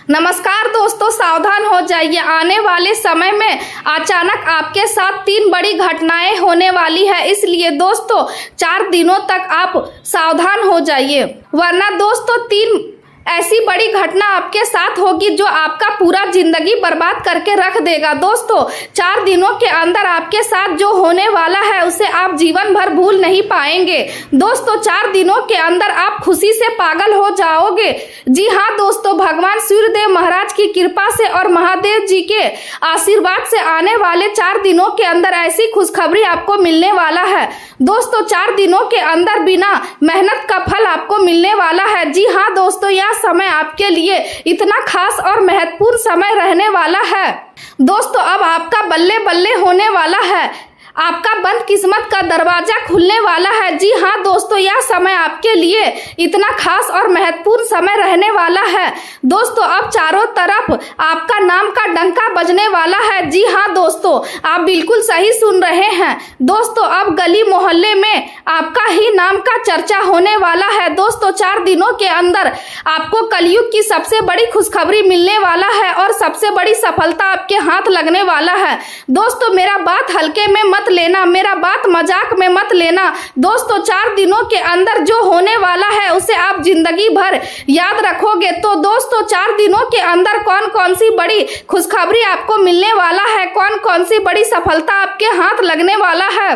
नमस्कार दोस्तों, सावधान हो जाइए। आने वाले समय में अचानक आपके साथ 3 बड़ी घटनाएं होने वाली है, इसलिए दोस्तों 4 दिनों तक आप सावधान हो जाइए, वरना दोस्तों 3 ऐसी बड़ी घटना आपके साथ होगी जो आपका पूरा जिंदगी बर्बाद करके रख देगा। दोस्तों 4 दिनों के अंदर आपके साथ जो होने वाला है उसे आप जीवन भर भूल नहीं पाएंगे। दोस्तों 4 दिनों के अंदर आप खुशी से पागल हो जाओगे। जी हाँ दोस्तों, भगवान सूर्यदेव महाराज की कृपा से और महादेव जी के आशीर्वाद से आने वाले 4 दिनों के अंदर ऐसी खुशखबरी आपको मिलने वाला है। दोस्तों 4 दिनों के अंदर बिना मेहनत का फल आपको मिलने वाला है। जी हाँ दोस्तों, यह समय आपके लिए इतना खास और महत्वपूर्ण समय रहने वाला है। दोस्तों अब आपका बल्ले बल्ले होने वाला है, आपका बंद किस्मत का दरवाजा खुलने वाला है। जी हाँ दोस्तों, यह समय आपके लिए इतना खास और महत्वपूर्ण समय रहने वाला है। दोस्तों अब चारों तरफ आपका नाम का डंका बजने वाला है। जी हाँ दोस्तों, आप बिल्कुल सही सुन रहे हैं। दोस्तों अब गली मोहल्ले में आपका ही नाम का चर्चा होने वाला है। दोस्तों 4 दिनों के अंदर आपको कलयुग की सबसे बड़ी खुशखबरी मिलने वाला है और सबसे बड़ी सफलता आपके हाथ लगने वाला है। दोस्तों मेरा बात हल्के में मत लेना, मेरा बात मजाक में मत लेना। दोस्तों 4 दिनों के अंदर जो होने वाला है उसे आप जिंदगी भर याद रखोगे। तो दोस्तों 4 दिनों के अंदर कौन कौन सी बड़ी खुशखबरी आपको मिलने वाला है, कौन कौन सी बड़ी सफलता आपके हाथ लगने वाला है,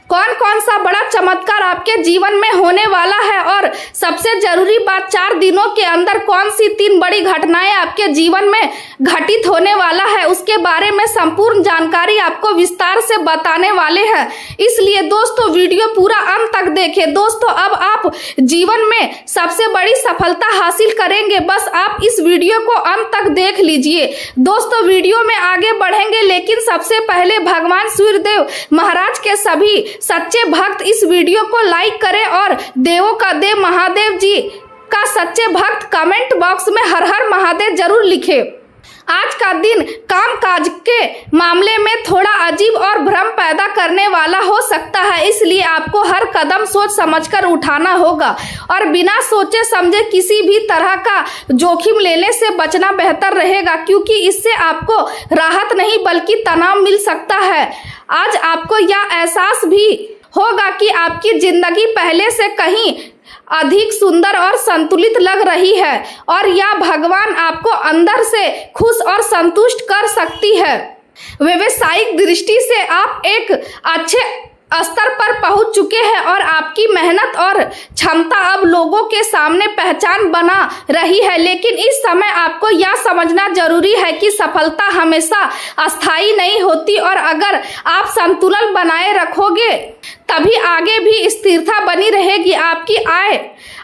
कौन कौन सा बड़ा चमत्कार आपके जीवन में होने वाला है, और सबसे जरूरी बात 4 दिनों के अंदर कौन सी 3 बड़ी घटनाएं आपके जीवन में घटित होने वाला है, उसके बारे में संपूर्ण जानकारी आपको विस्तार से बताने वाले हैं। इसलिए दोस्तों वीडियो पूरा अंत तक देखें। दोस्तों अब आप जीवन में सबसे बड़ी सफलता हासिल करेंगे, बस आप इस वीडियो को अंत तक देख लीजिए। दोस्तों वीडियो में आगे बढ़ेंगे, लेकिन सबसे पहले भगवान सूर्यदेव महाराज के सभी सच्चे भक्त इस वीडियो को लाइक करें और देवों का देव महादेव जी का सच्चे भक्त कमेंट बॉक्स में हर हर महादेव जरूर लिखे। आज का दिन कामकाज के मामले में थोड़ा अजीब और भ्रम पैदा करने वाला हो सकता है, इसलिए आपको हर कदम सोच समझकर उठाना होगा और बिना सोचे समझे किसी भी तरह का जोखिम लेने से बचना बेहतर रहेगा, क्योंकि इससे आपको राहत नहीं बल्कि तनाव मिल सकता है। आज आपको यह एहसास भी होगा कि आपकी जिंदगी पहले से कहीं अधिक सुंदर और संतुलित लग रही है और यह भगवान आपको अंदर से खुश और संतुष्ट कर सकती है। व्यवसायिक दृष्टि से आप एक अच्छे स्तर पर पहुंच चुके हैं और आपकी मेहनत और क्षमता अब लोगों के सामने पहचान बना रही है, लेकिन इस समय आपको यह समझना जरूरी है कि सफलता हमेशा अस्थायी नहीं होती और अगर आप संतुलन बनाए रखोगे तभी आगे भी स्थिरता बनी रहेगी। आपकी आय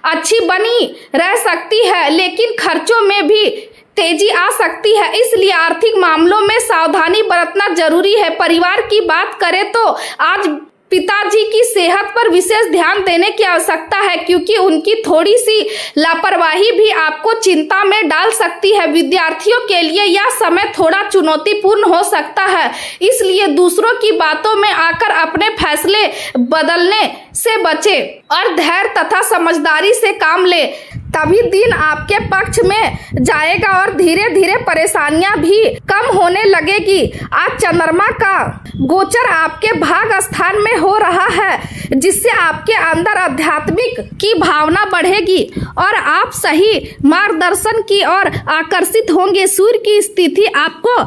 अच्छी बनी रह सकती है, लेकिन खर्चों में भी तेजी आ सकती है, इसलिए आर्थिक मामलों में सावधानी बरतना जरूरी है। परिवार की बात करें तो आज पिताजी की सेहत पर विशेष ध्यान देने की आवश्यकता है, क्योंकि उनकी थोड़ी सी लापरवाही भी आपको चिंता में डाल सकती है। विद्यार्थियों के लिए यह समय थोड़ा चुनौतीपूर्ण हो सकता है, इसलिए दूसरों की बातों में आकर अपने फैसले बदलने से बचें और धैर्य तथा समझदारी से काम ले, तभी दिन आपके पक्ष में जाएगा और धीरे धीरे परेशानियां भी कम होने लगेगी। आज चंद्रमा का गोचर आपके भाग स्थान में हो रहा है, जिससे आपके अंदर आध्यात्मिक की भावना बढ़ेगी और आप सही मार्गदर्शन की ओर आकर्षित होंगे। सूर्य की स्थिति आपको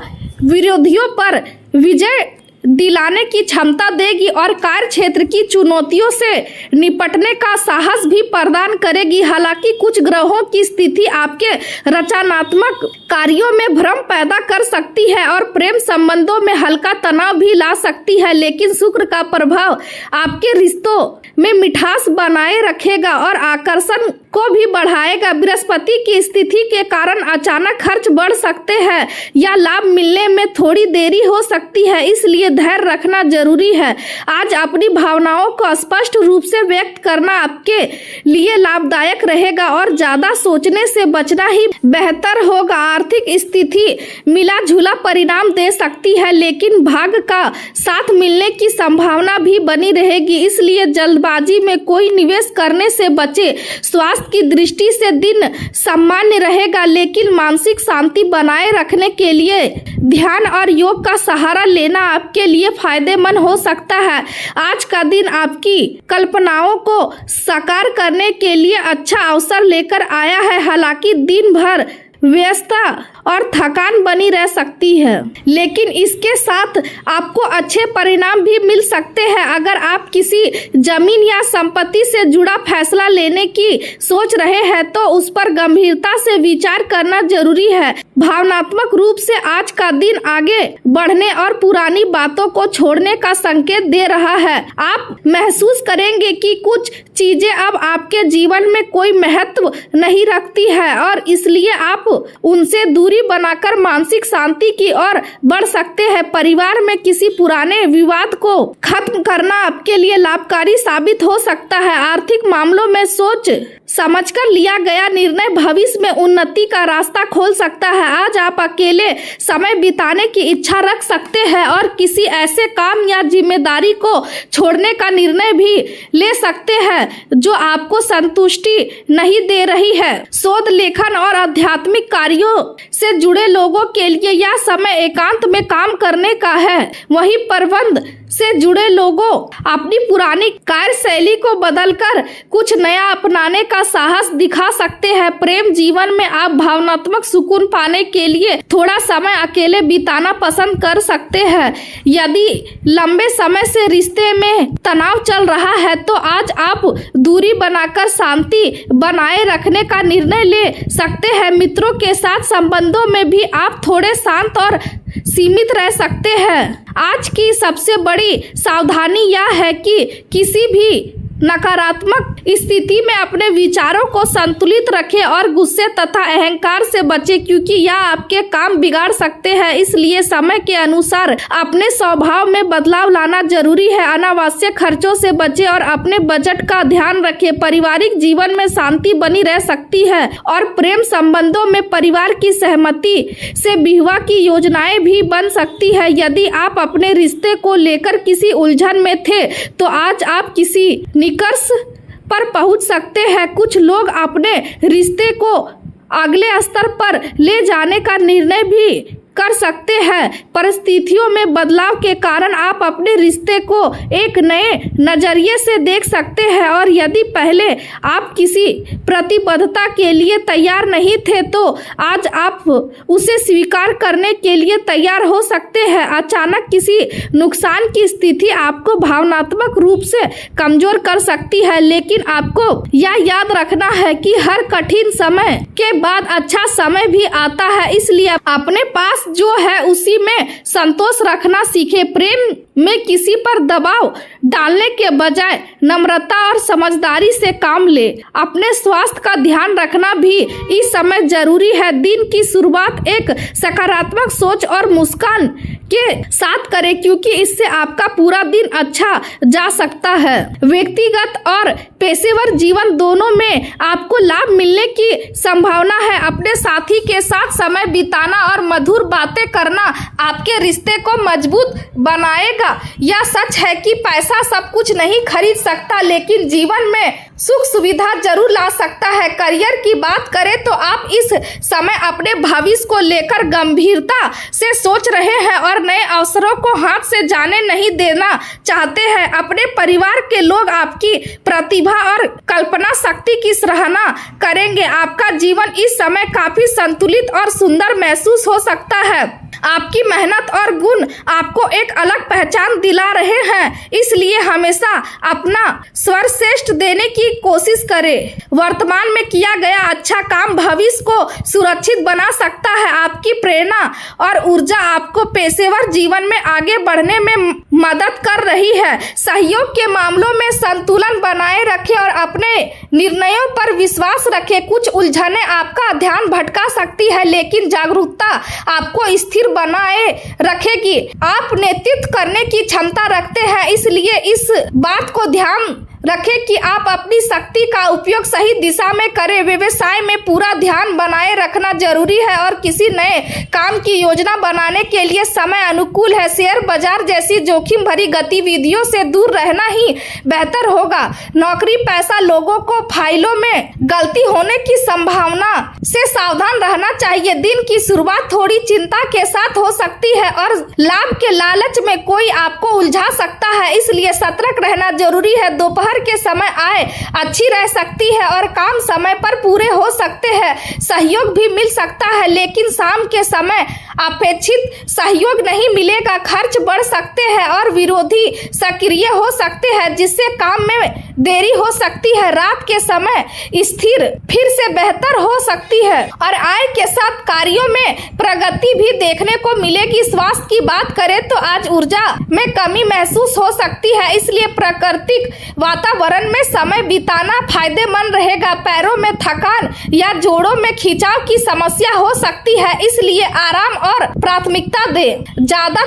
विरोधियों पर विजय दिलाने की क्षमता देगी और कार्य क्षेत्र की चुनौतियों से निपटने का साहस भी प्रदान करेगी। हालांकि कुछ ग्रहों की स्थिति आपके रचनात्मक कार्यों में भ्रम पैदा कर सकती है और प्रेम संबंधों में हल्का तनाव भी ला सकती है, लेकिन शुक्र का प्रभाव आपके रिश्तों में मिठास बनाए रखेगा और आकर्षण को भी बढ़ाएगा। बृहस्पति की स्थिति के कारण अचानक खर्च बढ़ सकते हैं या लाभ मिलने में थोड़ी देरी हो सकती है, इसलिए धैर्य रखना जरूरी है। आज अपनी भावनाओं को स्पष्ट रूप से व्यक्त करना आपके लिए लाभदायक रहेगा और ज्यादा सोचने से बचना ही बेहतर होगा। आर्थिक स्थिति मिला जुला परिणाम दे सकती है, लेकिन भाग्य का साथ मिलने की संभावना भी बनी रहेगी, इसलिए जल्दबाजी में कोई निवेश करने से बचे। स्वास्थ्य स्वास्थ्य की दृष्टि से दिन सामान्य रहेगा, लेकिन मानसिक शांति बनाए रखने के लिए ध्यान और योग का सहारा लेना आपके लिए फायदेमंद हो सकता है। आज का दिन आपकी कल्पनाओं को साकार करने के लिए अच्छा अवसर लेकर आया है। हालांकि दिन भर व्यस्तता और थकान बनी रह सकती है, लेकिन इसके साथ आपको अच्छे परिणाम भी मिल सकते हैं। अगर आप किसी जमीन या संपत्ति से जुड़ा फैसला लेने की सोच रहे हैं तो उस पर गंभीरता से विचार करना जरूरी है। भावनात्मक रूप से आज का दिन आगे बढ़ने और पुरानी बातों को छोड़ने का संकेत दे रहा है। आप महसूस करेंगे कि कुछ चीजें अब आपके जीवन में कोई महत्व नहीं रखती है और इसलिए आप उनसे दूरी बनाकर मानसिक शांति की ओर बढ़ सकते हैं। परिवार में किसी पुराने विवाद को खत्म करना आपके लिए लाभकारी साबित हो सकता है। आर्थिक मामलों में सोच समझकर लिया गया निर्णय भविष्य में उन्नति का रास्ता खोल सकता है। आज आप अकेले समय बिताने की इच्छा रख सकते हैं और किसी ऐसे काम या जिम्मेदारी को छोड़ने का निर्णय भी ले सकते हैं जो आपको संतुष्टि नहीं दे रही है। शोध, लेखन और आध्यात्मिक कार्यों से जुड़े लोगों के लिए यह समय एकांत में काम करने का है। वहीं प्रबंध से जुड़े लोगों अपनी पुरानी कार्यशैली को बदलकर कुछ नया अपनाने का साहस दिखा सकते हैं। प्रेम जीवन में आप भावनात्मक सुकून पाने के लिए थोड़ा समय अकेले बिताना पसंद कर सकते हैं। यदि लंबे समय से रिश्ते में तनाव चल रहा है तो आज आप दूरी बनाकर शांति बनाए रखने का निर्णय ले सकते हैं। मित्रों के साथ संबंधों में भी आप थोड़े शांत और सीमित रह सकते हैं। आज की सबसे बड़ी सावधानी यह है कि किसी भी नकारात्मक स्थिति में अपने विचारों को संतुलित रखें और गुस्से तथा अहंकार से बचें, क्योंकि यह आपके काम बिगाड़ सकते हैं। इसलिए समय के अनुसार अपने स्वभाव में बदलाव लाना जरूरी है। अनावश्यक खर्चों से बचें और अपने बजट का ध्यान रखें। पारिवारिक जीवन में शांति बनी रह सकती है और प्रेम संबंधों में परिवार की सहमति से विवाह की योजनाएं भी बन सकती है। यदि आप अपने रिश्ते को लेकर किसी उलझन में थे तो आज आप किसी निष्कर्ष पर पहुंच सकते हैं। कुछ लोग अपने रिश्ते को अगले स्तर पर ले जाने का निर्णय भी कर सकते हैं। परिस्थितियों में बदलाव के कारण आप अपने रिश्ते को एक नए नजरिए से देख सकते हैं और यदि पहले आप किसी प्रतिबद्धता के लिए तैयार नहीं थे तो आज आप उसे स्वीकार करने के लिए तैयार हो सकते हैं। अचानक किसी नुकसान की स्थिति आपको भावनात्मक रूप से कमजोर कर सकती है, लेकिन आपको यह याद रखना है कि हर कठिन समय के बाद अच्छा समय भी आता है। इसलिए अपने पास जो है उसी में संतोष रखना सीखे। प्रेम में किसी पर दबाव डालने के बजाय नम्रता और समझदारी से काम ले। अपने स्वास्थ्य का ध्यान रखना भी इस समय जरूरी है। दिन की शुरुआत एक सकारात्मक सोच और मुस्कान के साथ करें, क्योंकि इससे आपका पूरा दिन अच्छा जा सकता है। व्यक्तिगत और पेशेवर जीवन दोनों में आपको लाभ मिलने की संभावना है। अपने साथी के साथ समय बिताना और मधुर बातें करना आपके रिश्ते को मजबूत बनाएगा। यह सच है कि पैसा सब कुछ नहीं खरीद सकता, लेकिन जीवन में सुख सुविधा जरूर ला सकता है। करियर की बात करें तो आप इस समय अपने भविष्य को लेकर गंभीरता से सोच रहे हैं और नए अवसरों को हाथ से जाने नहीं देना चाहते हैं। अपने परिवार के लोग आपकी प्रतिभा और कल्पना शक्ति की सराहना करेंगे। आपका जीवन इस समय काफी संतुलित और सुंदर महसूस हो सकता है। आपकी मेहनत और गुण आपको एक अलग पहचान दिला रहे हैं, इसलिए हमेशा अपना सर्वश्रेष्ठ देने की कोशिश करें। वर्तमान में किया गया अच्छा काम भविष्य को सुरक्षित बना सकता है। आपकी प्रेरणा और ऊर्जा आपको पेशेवर जीवन में आगे बढ़ने में मदद कर रही है। सहयोग के मामलों में संतुलन बनाए रखें और अपने निर्णयों पर विश्वास रखें। कुछ उलझनें आपका ध्यान भटका सकती है, लेकिन जागरूकता आपको स्थिर बनाए रखेगी। आप नेतृत्व करने की क्षमता रखते हैं, इसलिए इस बात को ध्यान रखें कि आप अपनी शक्ति का उपयोग सही दिशा में करें। व्यवसाय में पूरा ध्यान बनाए रखना जरूरी है और किसी नए काम की योजना बनाने के लिए समय अनुकूल है। शेयर बाजार जैसी जोखिम भरी गतिविधियों से दूर रहना ही बेहतर होगा। नौकरी पैसा, लोगों को फाइलों में गलती होने की संभावना से सावधान रहना चाहिए। दिन की शुरुआत थोड़ी चिंता के साथ हो सकती है और लाभ के लालच में कोई आपको उलझा सकता है, इसलिए सतर्क रहना जरूरी है। दोपहर के समय आय अच्छी रह सकती है और काम समय पर पूरे हो सकते हैं। सहयोग भी मिल सकता है, लेकिन शाम के समय अपेक्षित सहयोग नहीं मिलेगा। खर्च बढ़ सकते हैं और विरोधी सक्रिय हो सकते हैं, जिससे काम में देरी हो सकती है। रात के समय स्थिर फिर से बेहतर हो सकती है और आय के साथ कार्यों में प्रगति भी देखने को मिलेगी। स्वास्थ्य की बात करें तो आज ऊर्जा में कमी महसूस हो सकती है, इसलिए प्राकृतिक वातावरण में समय बिताना फायदेमंद रहेगा। पैरों में थकान या जोड़ों में खिंचाव की समस्या हो सकती है, इसलिए आराम और प्राथमिकता दें। ज्यादा